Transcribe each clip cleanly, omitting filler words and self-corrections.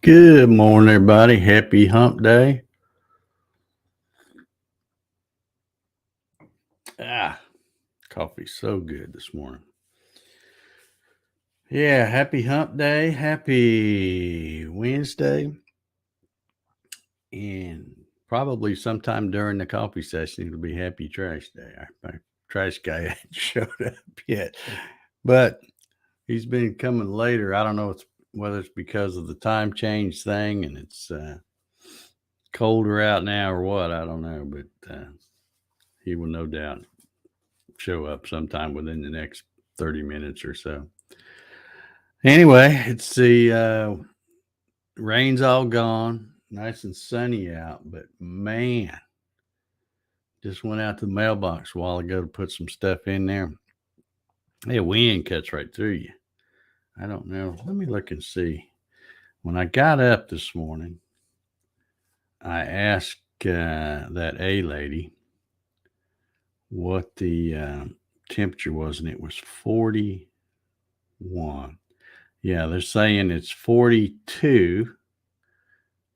Good morning, everybody. Happy hump day. Coffee's so good this morning. Yeah, happy hump day. Happy Wednesday. And probably sometime during the coffee session, it'll be happy trash day. My trash guy hasn't showed up yet, but he's been coming later. I don't know whether it's because of the time change thing and it's colder out now or what. I don't know, but he will no doubt show up sometime within the next 30 minutes or so. Anyway, it's the rain's all gone, nice and sunny out, but man, just went out to the mailbox a while ago to put some stuff in there. Hey, wind cuts right through you. I don't know. Let me look and see. When I got up this morning, I asked that A lady what the temperature was, and it was 41. Yeah, they're saying it's 42,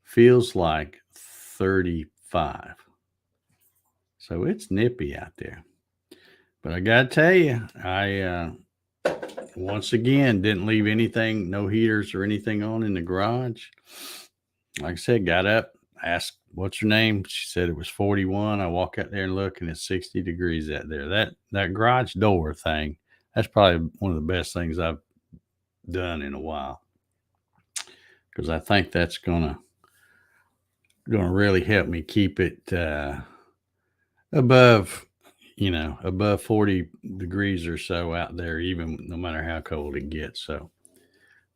feels like 35. So it's nippy out there. But I got to tell you, I once again didn't leave anything, no heaters or anything on in the garage. Like I said, got up, asked, what's your name? She said it was 41. I walk out there and look, and it's 60 degrees out there. That garage door thing, that's probably one of the best things I've done in a while, because I think that's gonna really help me keep it above 40 degrees or so out there, even no matter how cold it gets. So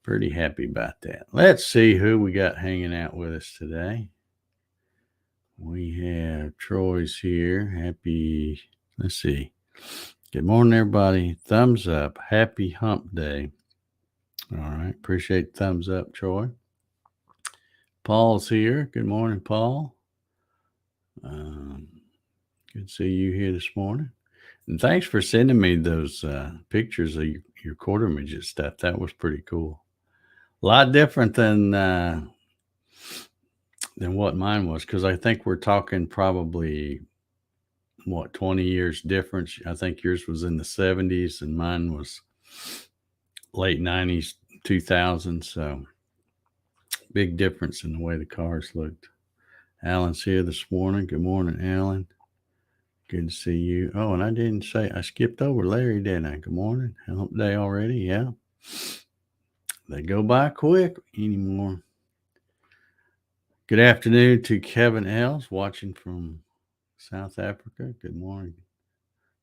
pretty happy about that. Let's see who we got hanging out with us today. We have Troy's here. Let's see. Good morning, everybody. Thumbs up. Happy hump day. All right. Appreciate the thumbs up, Troy. Paul's here. Good morning, Paul. Good to see you here this morning. And thanks for sending me those pictures of your quarter midget stuff. That was pretty cool. A lot different than what mine was, because I think we're talking probably 20 years difference. I think yours was in the 70s and mine was late 90s, 2000s. So big difference in the way the cars looked. Alan's here this morning. Good morning, Alan. Good to see you. Oh, and I skipped over Larry, didn't I? Good morning. Hump day already. Yeah. They go by quick anymore. Good afternoon to Kevin Els watching from South Africa. Good morning.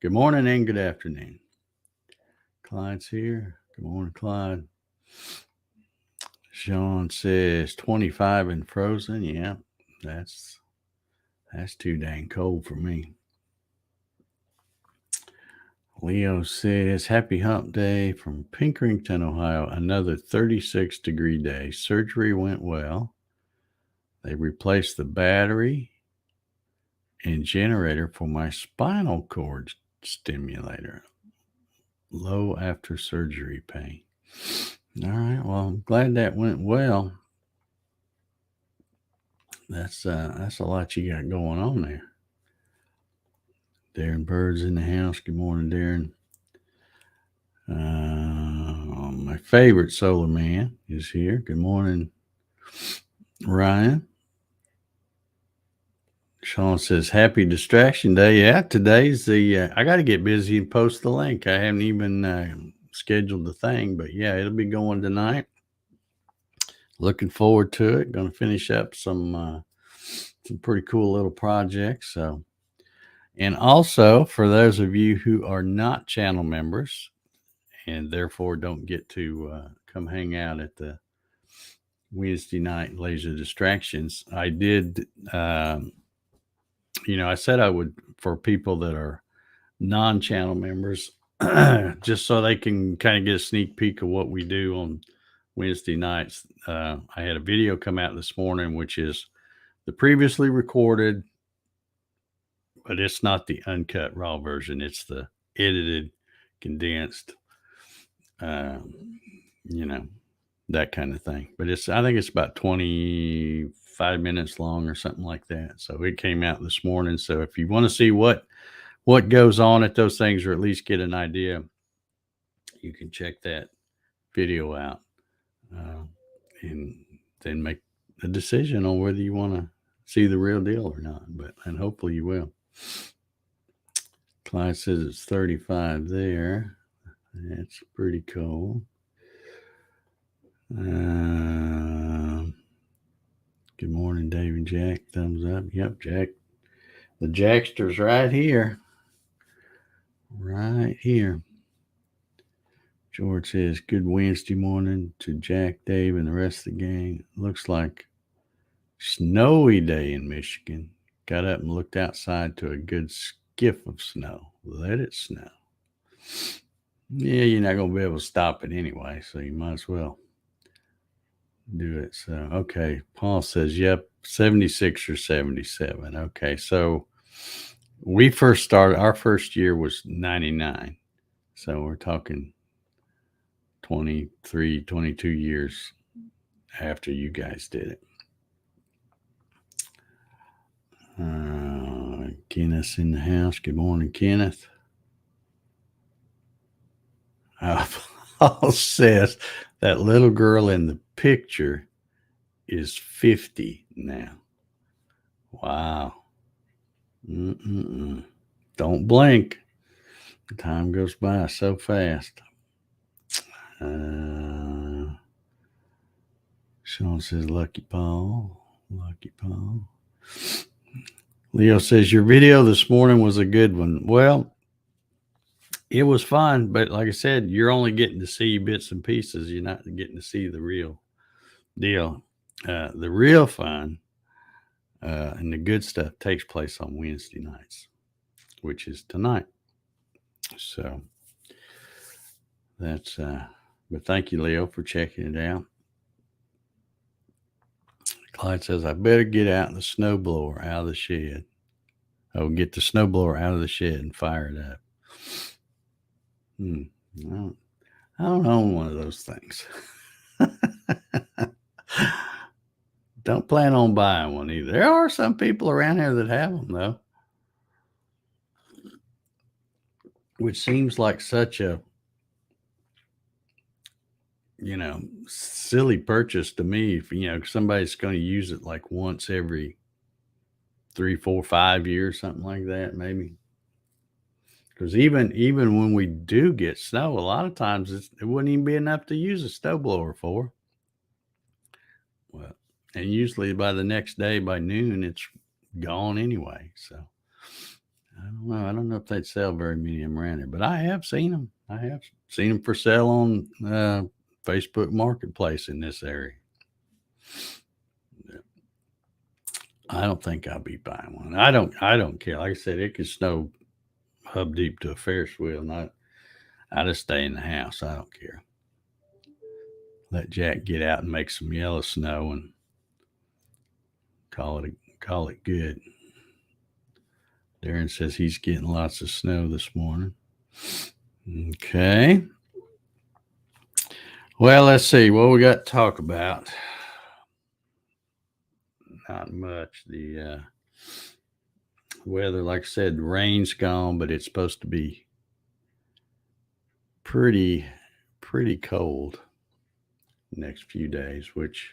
Good morning and good afternoon. Clyde's here. Good morning, Clyde. Sean says 25 and frozen. Yeah, that's too dang cold for me. Leo says, happy hump day from Pinkerton, Ohio. Another 36-degree day. Surgery went well. They replaced the battery and generator for my spinal cord stimulator. Low after surgery pain. All right. Well, I'm glad that went well. That's a lot you got going on there. Darren Bird's in the house. Good morning, Darren. My favorite solar man is here. Good morning, Ryan. Sean says, happy distraction day. Yeah, today's I got to get busy and post the link. I haven't even scheduled the thing, but yeah, it'll be going tonight. Looking forward to it. Going to finish up some pretty cool little projects. So, and also for those of you who are not channel members and therefore don't get to come hang out at the Wednesday night laser distractions. I did, I said I would, for people that are non-channel members, just so they can kind of get a sneak peek of what we do on Wednesday nights. I had a video come out this morning, which is the previously recorded, but it's not the uncut raw version. It's the edited, condensed, that kind of thing. But I think it's about 25 minutes long or something like that. So it came out this morning. So if you want to see what goes on at those things, or at least get an idea, you can check that video out, and then make a decision on whether you want to see the real deal or not. And hopefully you will. Clyde says it's 35 there. That's pretty cool. Good morning, Dave and Jack. Thumbs up. Yep, Jack. The Jackster's right here. Right here. George says, good Wednesday morning to Jack, Dave, and the rest of the gang. Looks like snowy day in Michigan. Got up and looked outside to a good skiff of snow. Let it snow. Yeah, you're not going to be able to stop it anyway, so you might as well do it. So, okay. Paul says, yep, 76 or 77. Okay, so we first started, our first year was 99. So we're talking 23, 22 years after you guys did it. Kenneth's in the house. Good morning, Kenneth. Paul says that little girl in the picture is 50 now. Wow. Don't blink. Time goes by so fast. Sean says, lucky Paul. Lucky Paul. Leo says, your video this morning was a good one. Well, it was fun, but like I said, you're only getting to see bits and pieces. You're not getting to see the real deal. The real fun and the good stuff takes place on Wednesday nights, which is tonight. So that's, but thank you, Leo, for checking it out. Clyde says, I better get out the snowblower out of the shed. Oh, get the snowblower out of the shed and fire it up. I don't own one of those things. Don't plan on buying one either. There are some people around here that have them, though, which seems like such a, silly purchase to me. If, somebody's going to use it like once every 3, 4, 5 years, something like that, maybe. Because even when we do get snow, a lot of times it wouldn't even be enough to use a snowblower for. Well, and usually by the next day, by noon, it's gone anyway. So I don't know. I don't know if they'd sell very many of them around here, but I have seen them. I have seen them for sale on Facebook Marketplace in this area. I don't think I'll be buying one. I don't care. Like I said, it could snow hub deep to a Ferris wheel, and I just stay in the house. I don't care. Let Jack get out and make some yellow snow and call it good. Darren says he's getting lots of snow this morning. Okay. Well, let's see what we got to talk about. Not much. The weather, like I said, rain's gone, but it's supposed to be pretty cold the next few days, which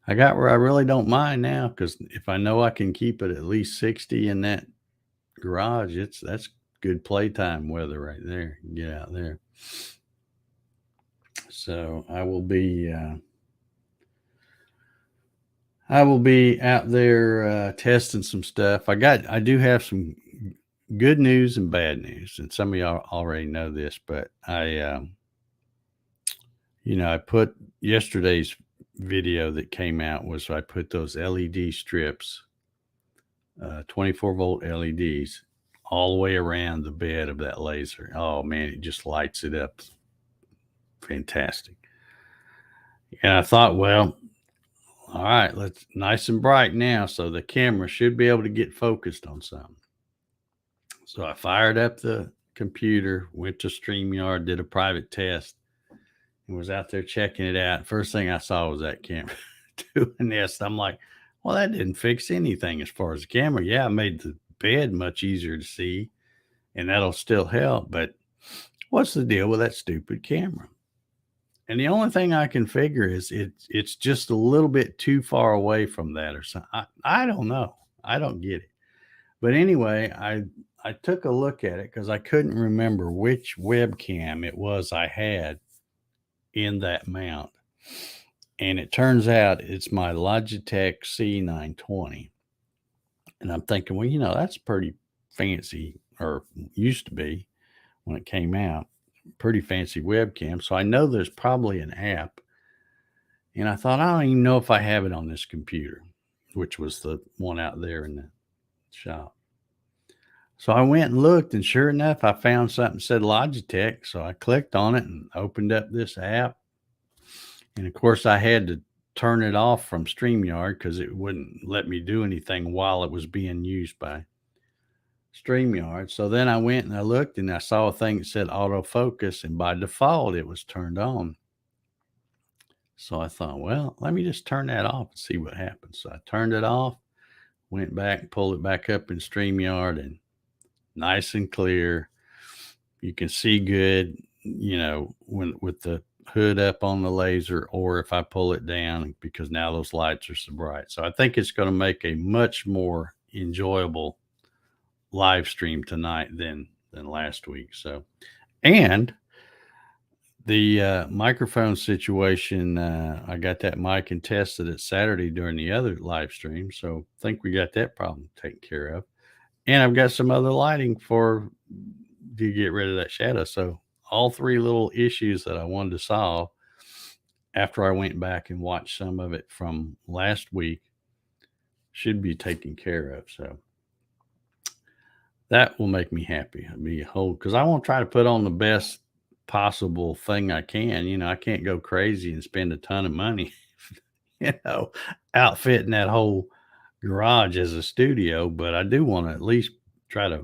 I got where I really don't mind now, because if I know I can keep it at least 60 in that garage, that's good playtime weather right there. Get out there. So I will be out there testing some stuff. I do have some good news and bad news, and some of y'all already know this, but I put yesterday's video that came out was I put those LED strips, 24-volt LEDs, all the way around the bed of that laser. Oh man, it just lights it up. Fantastic. And I thought, well, all right, let's nice and bright now, so the camera should be able to get focused on something. So I fired up the computer, went to StreamYard, did a private test, and was out there checking it out. First thing I saw was that camera doing this. I'm like, well, that didn't fix anything as far as the camera. Yeah, I made the bed much easier to see, and that'll still help. But what's the deal with that stupid camera? And the only thing I can figure is it's just a little bit too far away from that or something. I don't know. I don't get it. But anyway, I took a look at it because I couldn't remember which webcam it was I had in that mount. And it turns out it's my Logitech C920. And I'm thinking, well, that's pretty fancy, or used to be when it came out. Pretty fancy webcam. So I know there's probably an app. And I thought, I don't even know if I have it on this computer, which was the one out there in the shop. So I went and looked, and sure enough, I found something that said Logitech. So I clicked on it and opened up this app. And of course, I had to turn it off from StreamYard because it wouldn't let me do anything while it was being used by StreamYard. So then I went and I looked, and I saw a thing that said autofocus, and by default it was turned on. So I thought, well, let me just turn that off and see what happens. So I turned it off, went back, pulled it back up in StreamYard, and nice and clear. You can see good, when with the hood up on the laser, or if I pull it down, because now those lights are so bright. So I think it's going to make a much more enjoyable live stream tonight than last week. So, and the microphone situation, I got that mic and tested it Saturday during the other live stream. So I think we got that problem taken care of. And I've got some other lighting to get rid of that shadow. So all three little issues that I wanted to solve after I went back and watched some of it from last week should be taken care of. So that will make me happy. I'll be because I want to try to put on the best possible thing I can. I can't go crazy and spend a ton of money, outfitting that whole garage as a studio, but I do want to at least try to,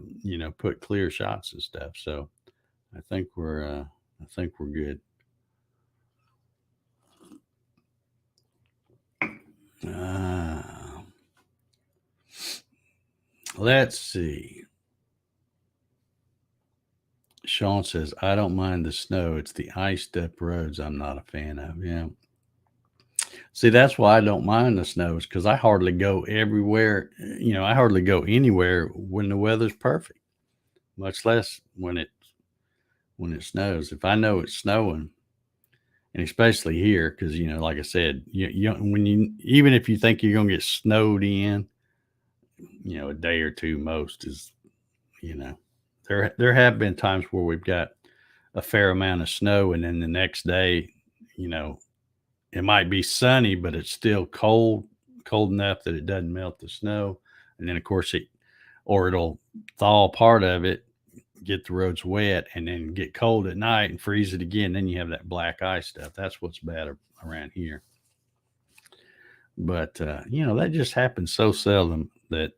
put clear shots and stuff. So I think we're good. Let's see. Sean says, I don't mind the snow. It's the iced up roads I'm not a fan of. Yeah. See, that's why I don't mind the snow, is because I hardly go everywhere. I hardly go anywhere when the weather's perfect, much less when it snows. If I know it's snowing, and especially here, because like I said, even if you think you're gonna get snowed in, a day or two most is, there have been times where we've got a fair amount of snow, and then the next day, it might be sunny, but it's still cold enough that it doesn't melt the snow. And then of course it'll thaw part of it, get the roads wet, and then get cold at night and freeze it again. Then you have that black ice stuff. That's what's bad around here. But, that just happens so seldom that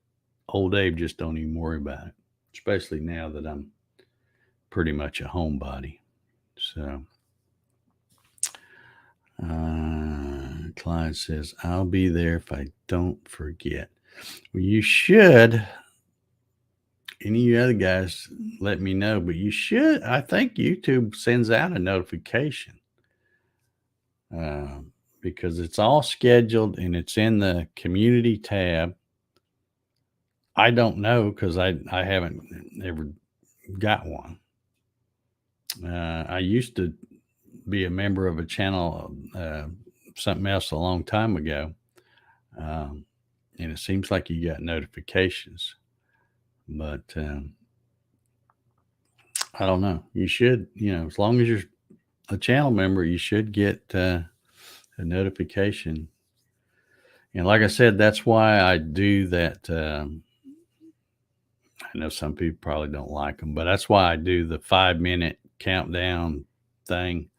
old Dave just don't even worry about it, especially now that I'm pretty much a homebody. So, Clyde says, I'll be there if I don't forget. Well, you should. Any of you other guys, let me know, but you should. I think YouTube sends out a notification because it's all scheduled and it's in the community tab. I don't know because I haven't ever got one. I used to be a member of a channel, something else a long time ago. And it seems like you got notifications, but I don't know. You should, as long as you're a channel member, you should get a a notification. And like I said, that's why I do that. I know some people probably don't like them, but that's why I do the 5-minute countdown thing,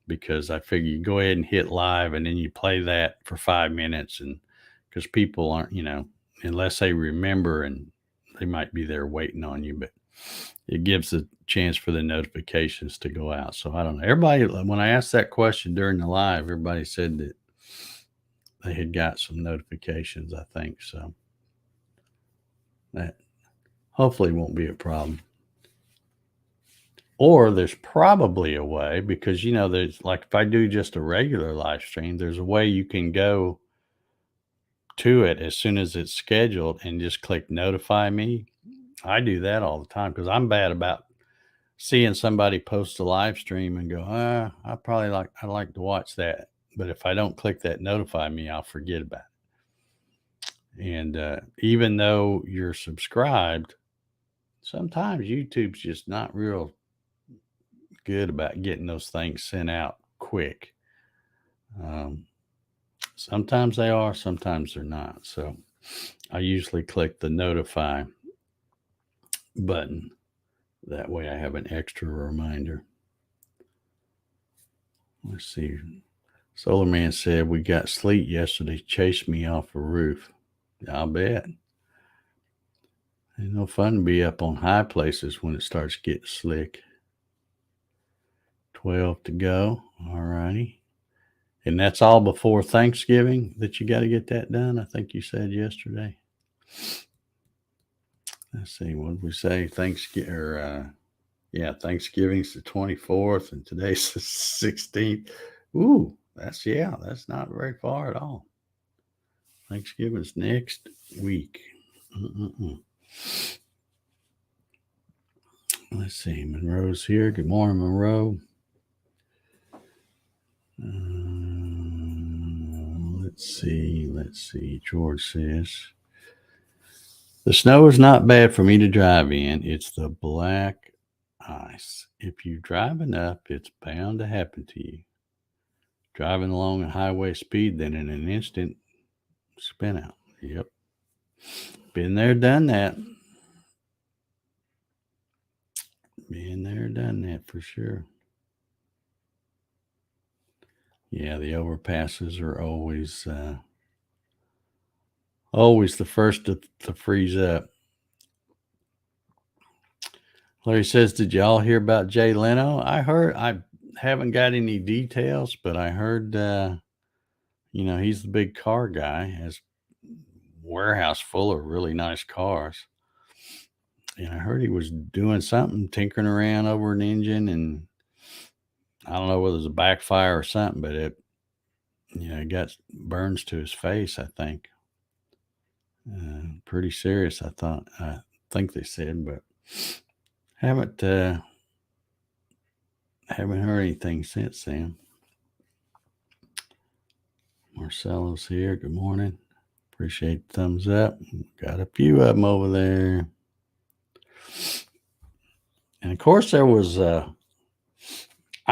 because I figure you go ahead and hit live and then you play that for 5 minutes. And because people aren't, unless they remember, and they might be there waiting on you, but it gives a chance for the notifications to go out. So I don't know. Everybody, when I asked that question during the live, everybody said that they had got some notifications, I think. So that hopefully won't be a problem. Or there's probably a way, because, there's, like, if I do just a regular live stream, there's a way you can go to it as soon as it's scheduled and just click notify me. I do that all the time because I'm bad about seeing somebody post a live stream and go, I'd like to watch that. But if I don't click that notify me, I'll forget about it. And even though you're subscribed, sometimes YouTube's just not real good about getting those things sent out quick. Sometimes they are, sometimes they're not. So I usually click the notify button. That way I have an extra reminder. Let's see. Solar Man said, we got sleet yesterday, chased me off a roof. I'll bet. It's no fun to be up on high places when it starts getting slick. 12 to go. All righty. And that's all before Thanksgiving that you got to get that done, I think you said yesterday. Let's see, what did we say? Thanksgiving's the 24th, and today's the 16th. Ooh, that's not very far at all. Thanksgiving's next week. Let's see, Monroe's here. Good morning, Monroe. Let's see. George says, the snow is not bad for me to drive in. It's the black ice. If you drive enough, it's bound to happen to you. Driving along a highway speed, then in an instant, spin out. Yep. Been there, done that. Been there, done that for sure. Yeah, the overpasses are always the first to freeze up. Larry says, did y'all hear about Jay Leno? I haven't got any details, but I heard, he's the big car guy, has a warehouse full of really nice cars. And I heard he was doing something, tinkering around over an engine, and I don't know whether it was a backfire or something, but it got burns to his face, I think. Pretty serious, I think they said, but haven't heard anything since then. Marcelo's here. Good morning. Appreciate the thumbs up. Got a few of them over there. And of course, there was, I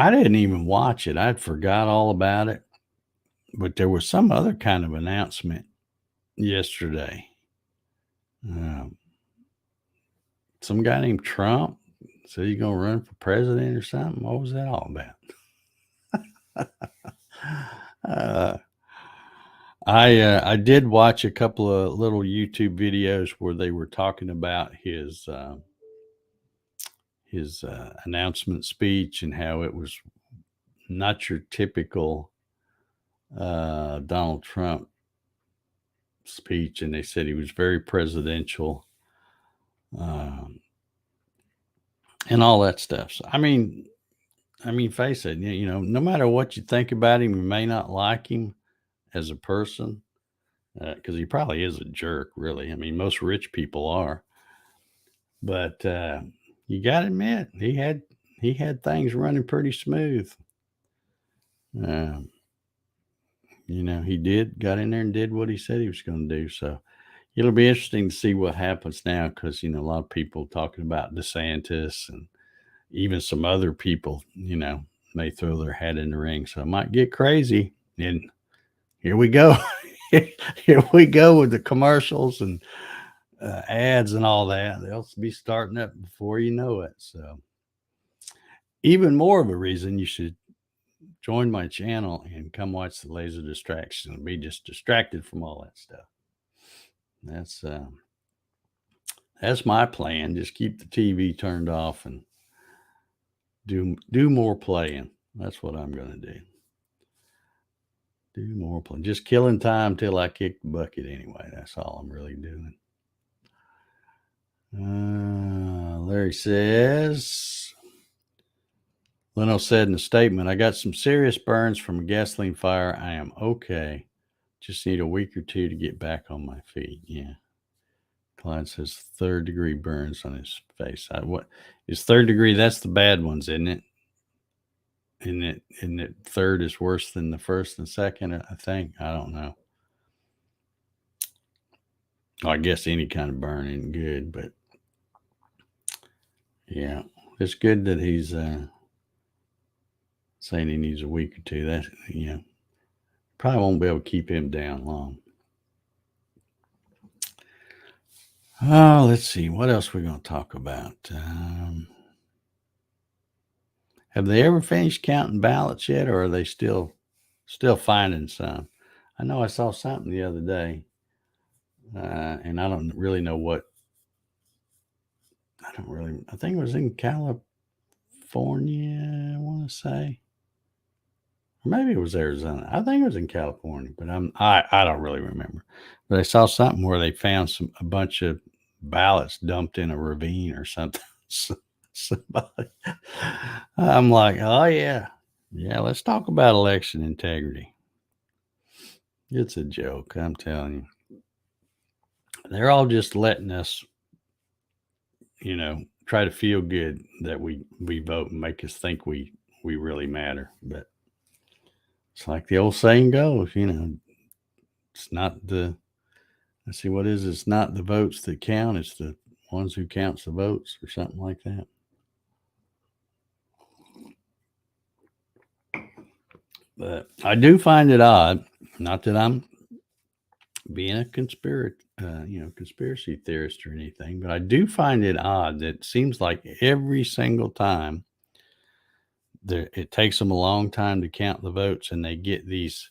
didn't even watch it. I'd forgot all about it. But there was some other kind of announcement yesterday. Some guy named Trump said he's going to run for president or something. What was that all about? I did watch a couple of little YouTube videos where they were talking about his announcement speech and how it was not your typical Donald Trump speech, and they said he was very presidential, and all that stuff. So I mean, face it, no matter what you think about him, you may not like him as a person, because he probably is a jerk, really. I mean, most rich people are, but you got to admit he had things running pretty smooth. He got in there and did what he said he was going to do. So it'll be interesting to see what happens now, because a lot of people talking about DeSantis, and even some other people may throw their hat in the ring. So it might get crazy. And here we go. Here we go with the commercials and ads and all that. They'll be starting up before you know it. So, even more of a reason you should join my channel and come watch the laser distraction and be just distracted from all that stuff. That's uh, that's my plan. Just keep the TV turned off and do more playing. That's what I'm gonna do. Do more playing. Just killing time till I kick the bucket anyway. That's all I'm really doing. Larry says, Leno said in a statement, I got some serious burns from a gasoline fire. I am okay. Just need a week or two to get back on my feet. Yeah. Clyde says 3rd-degree burns on his face. What is 3rd degree? That's the bad ones, isn't it? Isn't it 3rd is worse than the 1st and 2nd? I think. I don't know. I guess any kind of burn isn't good, but yeah, it's good that he's saying he needs a week or two. That probably won't be able to keep him down long. Oh, let's see. What else we're going to talk about? Have they ever finished counting ballots yet, or are they still finding some? I know I saw something the other day, and I don't really know what. I think it was in California, I want to say. Or maybe it was Arizona. I think it was in California, but I don't really remember. But I saw something where they found a bunch of ballots dumped in a ravine or something. Somebody, I'm like, oh yeah, let's talk about election integrity. It's a joke, I'm telling you. They're all just letting us, try to feel good that we vote and make us think we really matter. But it's like the old saying goes, it's not let's see, what is it? It's not the votes that count, it's the ones who counts the votes, or something like that. But I do find it odd, not that I'm being a conspiracy theorist or anything, but I do find it odd that it seems like every single time it takes them a long time to count the votes, and they get these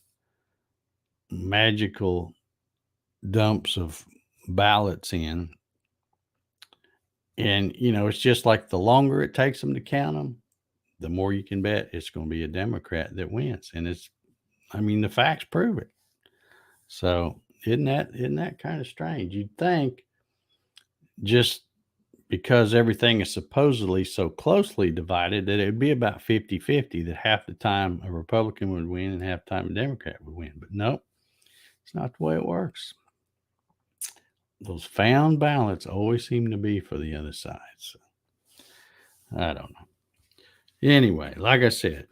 magical dumps of ballots in. And, it's just like the longer it takes them to count them, the more you can bet it's going to be a Democrat that wins. And the facts prove it. So isn't that kind of strange? You'd think just because everything is supposedly so closely divided that it would be about 50-50, that half the time a Republican would win and half the time a Democrat would win. But nope, it's not the way it works. Those found ballots always seem to be for the other side. So I don't know. Anyway, like I said,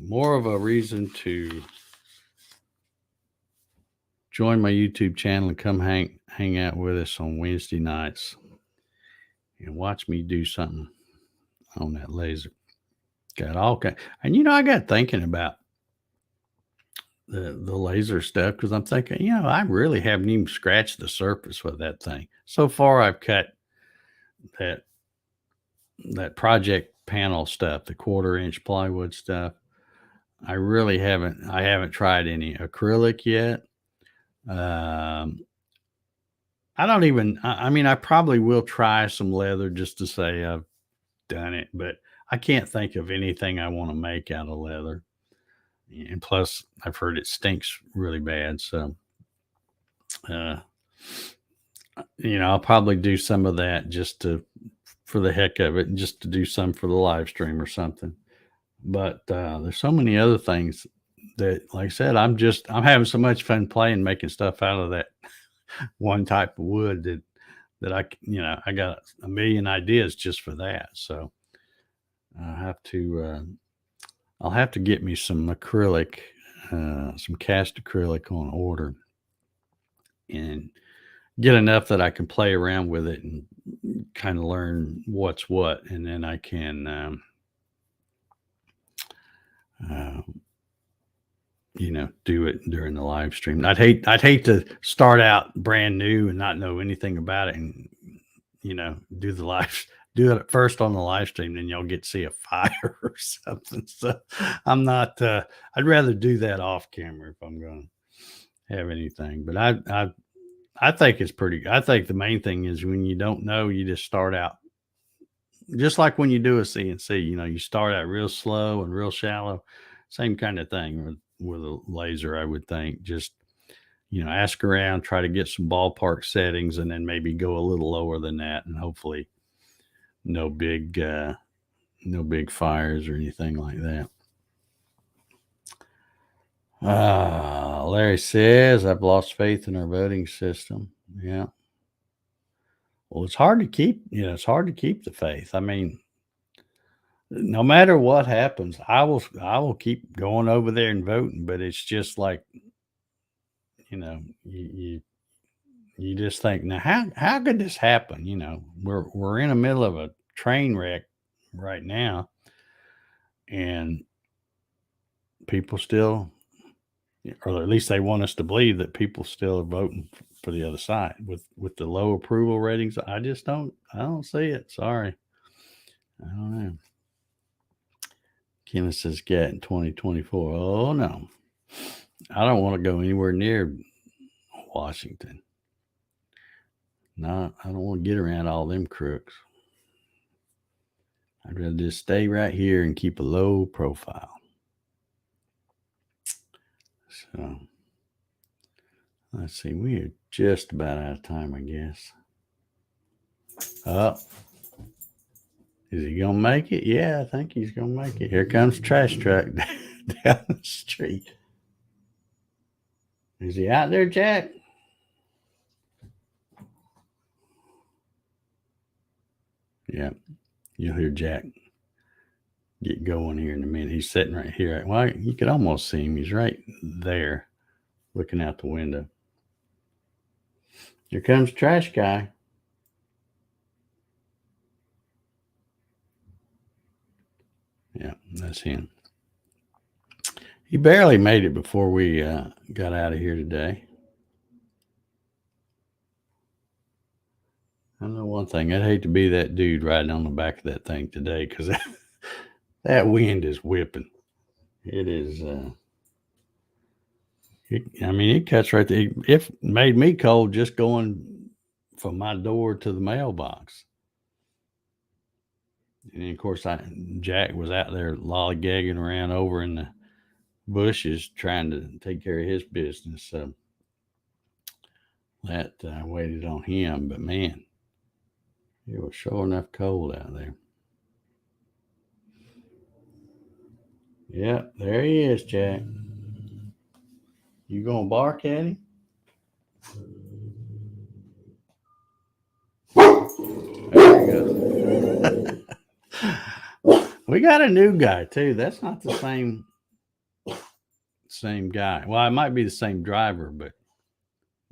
more of a reason to join my YouTube channel and come hang out with us on Wednesday nights and watch me do something on that laser. Got all kind, and I got thinking about the laser stuff, because I'm thinking, I really haven't even scratched the surface with that thing. So far, I've cut that project panel stuff, the 1/4-inch plywood stuff. I haven't tried any acrylic yet. I don't even, I probably will try some leather just to say I've done it, but I can't think of anything I want to make out of leather. And plus, I've heard it stinks really bad. So, I'll probably do some of that just for the heck of it, and just to do some for the live stream or something. But there's so many other things that, like I said, I'm having so much fun playing, making stuff out of that one type of wood that I got a million ideas just for that. So I'll have to get me some acrylic, some cast acrylic on order, and get enough that I can play around with it and kind of learn what's what. And then I can, do it during the live stream. I'd hate to start out brand new and not know anything about it and do the live do it first on the live stream, then y'all get to see a fire or something. So I'm not I'd rather do that off camera if I'm gonna have anything. But I think it's pretty I think the main thing is when you don't know, you just start out just like when you do a CNC, you start out real slow and real shallow. Same kind of thing with a laser, I would think. Just, ask around, try to get some ballpark settings, and then maybe go a little lower than that, and hopefully no big fires or anything like that. Larry says, I've lost faith in our voting system. Yeah. Well, it's hard to keep, the faith. I mean, no matter what happens, I will keep going over there and voting, but it's just like, you just think, now how could this happen? We're in the middle of a train wreck right now, and people still, or at least they want us to believe that people still are voting for the other side with the low approval ratings. I don't see it. Sorry. I don't know. Kenneth says Gatton 2024. Oh no. I don't want to go anywhere near Washington. No, I don't want to get around all them crooks. I'd rather just stay right here and keep a low profile. So let's see. We're just about out of time, I guess. Oh, is he gonna make it? Yeah, I think he's gonna make it. Here comes the trash truck down the street. Is he out there, Jack? Yeah, you'll hear Jack get going here in a minute. He's sitting right here. Well, you could almost see him. He's right there looking out the window. Here comes the trash guy. Yeah, that's him. He barely made it before we got out of here today. I know one thing. I'd hate to be that dude riding on the back of that thing today because that wind is whipping. It is. It cuts right there. It made me cold just going from my door to the mailbox. And of course, Jack was out there lollygagging around over in the bushes trying to take care of his business. So that waited on him. But man, it was sure enough cold out there. Yep, there he is, Jack. You gonna bark at him? There you go. We got a new guy too. That's not the same guy. Well, it might be the same driver, but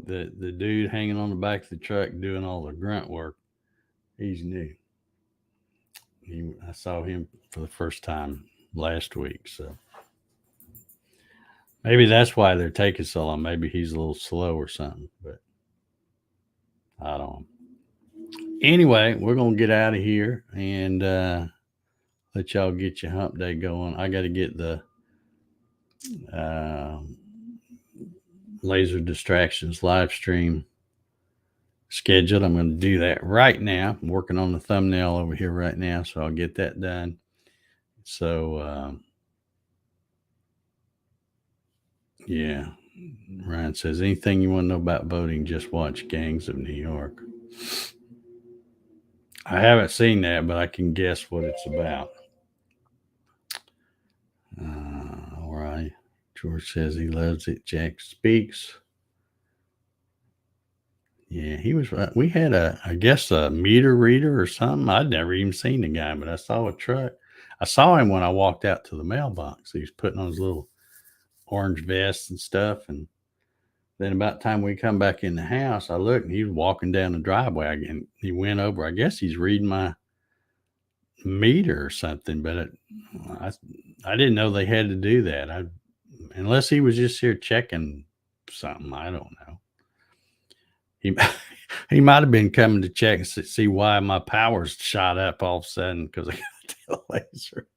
the dude hanging on the back of the truck doing all the grunt work, he's new. I saw him for the first time last week, so maybe that's why they're taking so long. Maybe he's a little slow or something, but I don't know. Anyway, we're gonna get out of here and let y'all get your hump day going. I got to get the laser distractions live stream scheduled. I'm going to do that right now. I'm working on the thumbnail over here right now, so I'll get that done. So yeah, Ryan says, anything you want to know about voting, just watch Gangs of New York. I haven't seen that, but I can guess what it's about. All right. George says he loves it. Jack speaks. Yeah, we had I guess a meter reader or something. I'd never even seen the guy, but I saw a truck. I saw him when I walked out to the mailbox. He was putting on his little orange vest and stuff. And then about the time we come back in the house, I looked and he was walking down the driveway again. He went over. I guess he's reading my meter or something, but I didn't know they had to do that. unless he was just here checking something. I don't know. He he might have been coming to check and see why my power's shot up all of a sudden because I got the laser.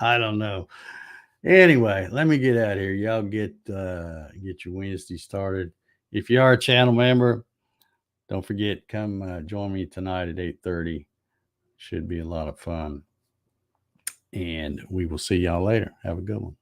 I don't know. Anyway, let me get out of here. Y'all get your Wednesday started. If you are a channel member, don't forget, come join me tonight at 8:30. Should be a lot of fun. And we will see y'all later. Have a good one.